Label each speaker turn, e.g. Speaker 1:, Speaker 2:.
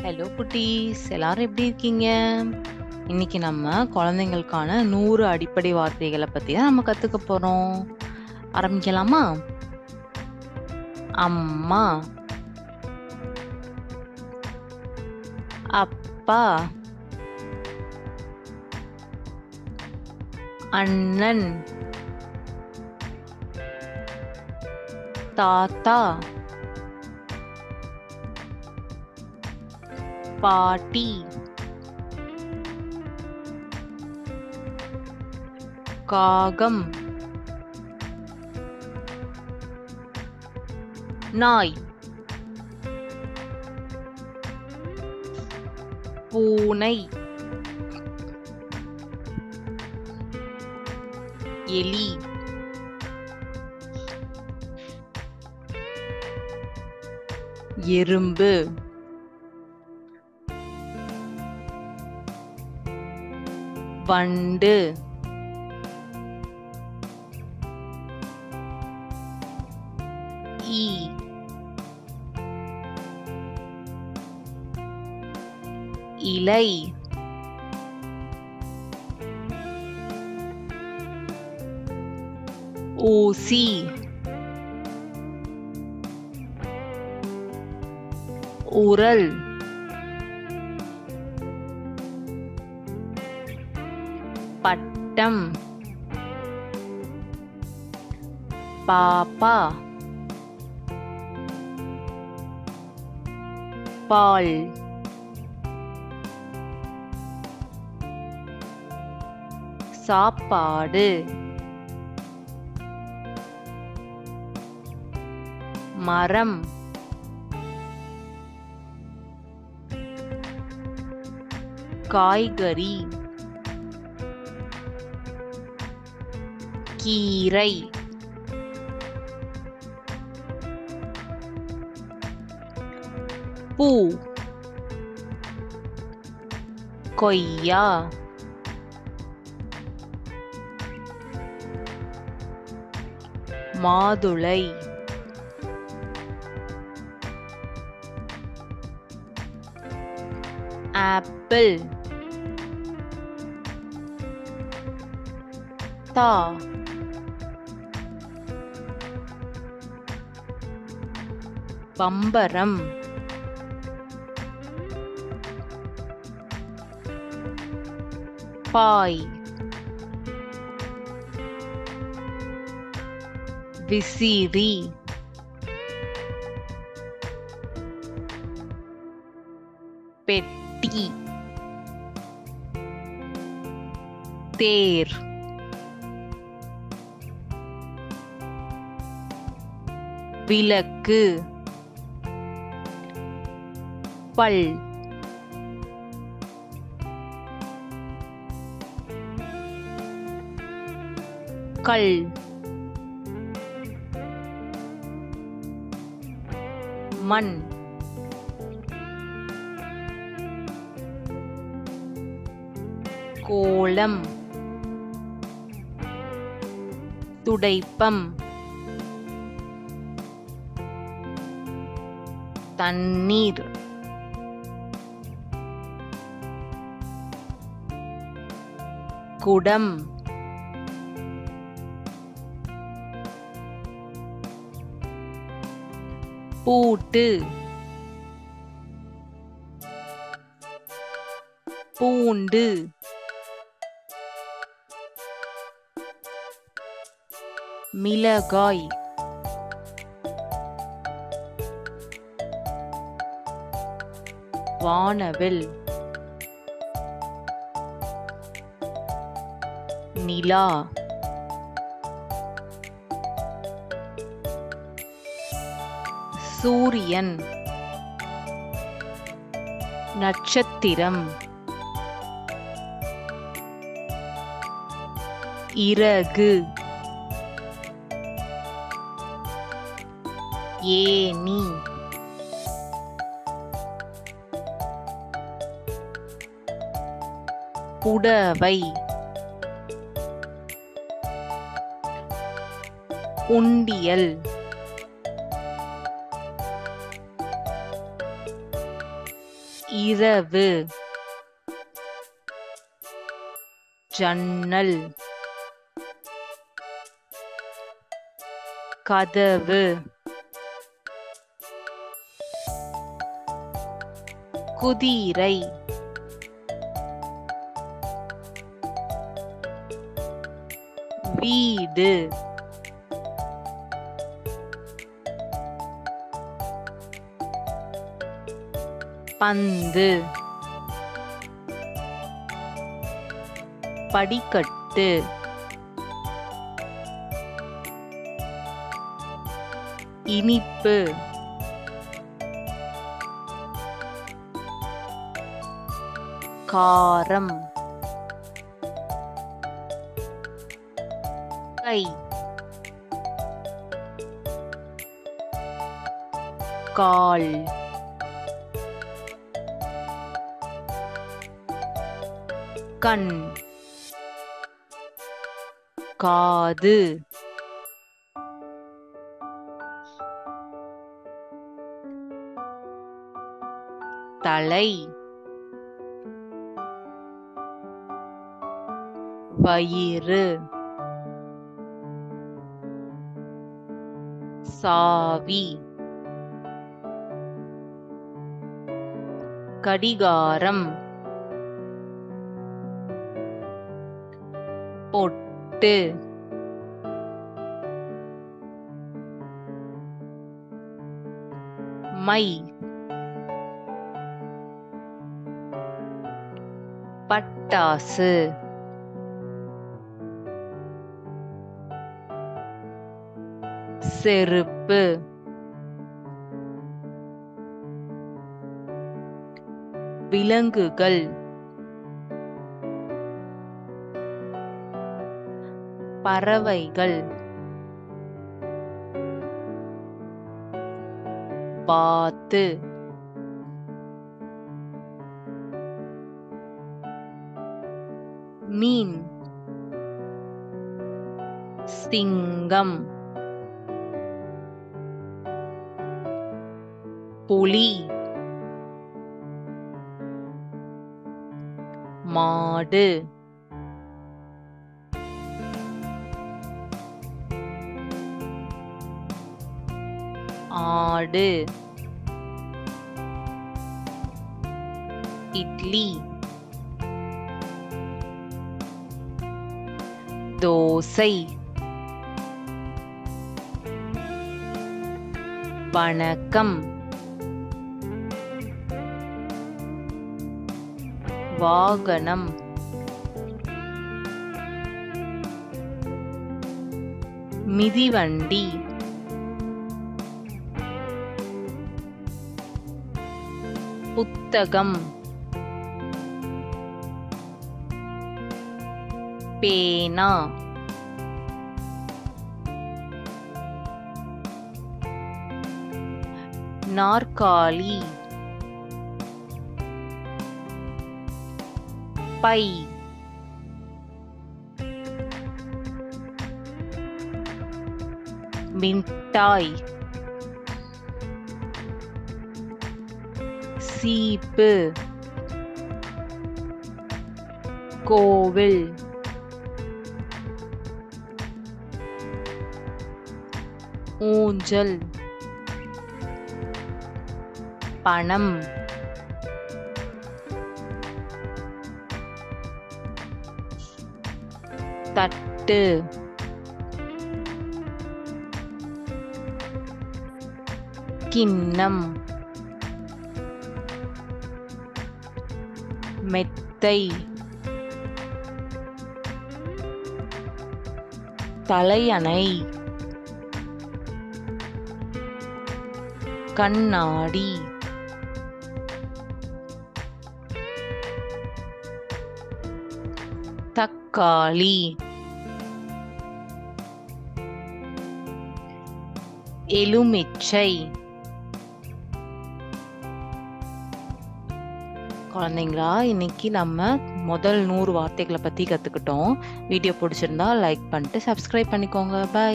Speaker 1: Hello குட்டீஸ், எல்லாரும் எப்படி இருக்கீங்க? இன்னைக்கு நம்ம குழந்தைங்களுக்கான 100 அடிப்படை வார்த்தைகளை பத்தி தான் நம்ம கத்துக்க போறோம். ஆரம்பிக்கலாமா? அம்மா, அப்பா, அண்ணன், தாத்தா, பாட்டி, காகம், நாய், பூனை, எலி, எறும்பு, வண்டு, ஈ, இலை, ஊசி, உரல், பட்டம், பாப்பா, பால், சாப்பாடு, மரம், காய்கறி, கீரை, பூ, கொய்யா, மாதுளை, ஆப்பிள், தா, பம்பரம், பாய், விசிறி, பெட்டி, தேர், விளக்கு, பல், கல், மண், கோலம், துடைப்பம், தண்ணீர், குடம், பூட்டு, பூண்டு, மிளகாய், வானவில், நிலா, சூரியன், நட்சத்திரம், இறகு, ஏணி, புடவை, உண்டியல், இரவு, ஜன்னல், கதவு, குதிரை, வீடு, பந்து, படிக்கட்டு, இனிப்பு, காரம், கை, கால், கண், காது, தலை, வயிறு, சாவி, கடிகாரம், பொட்டு, மை, பட்டாசு, செருப்பு, விலங்குகள், பறவைகள், வாத்து, மீன், சிங்கம், புலி, மாடு, ஆடு, இட்லி, தோசை, வணக்கம், வாகனம், மிதிவண்டி, புத்தகம், பேனா, நாற்காலி, பை, மிட்டாய், சீப்பு, கோவில், ஊஞ்சல், பணம், தட்டு, கிண்ணம், மெத்தை, தலையணை, கண்ணாடி, தக்காளி, எலுமிச்சை. குழந்தைங்களா, இன்னைக்கு நம்ம முதல் 100 வார்த்தைகளை பத்தி கத்துக்கிட்டோம். வீடியோ பிடிச்சிருந்தா லைக் பண்ணிட்டு சப்ஸ்கிரைப் பண்ணிக்கோங்க. பை.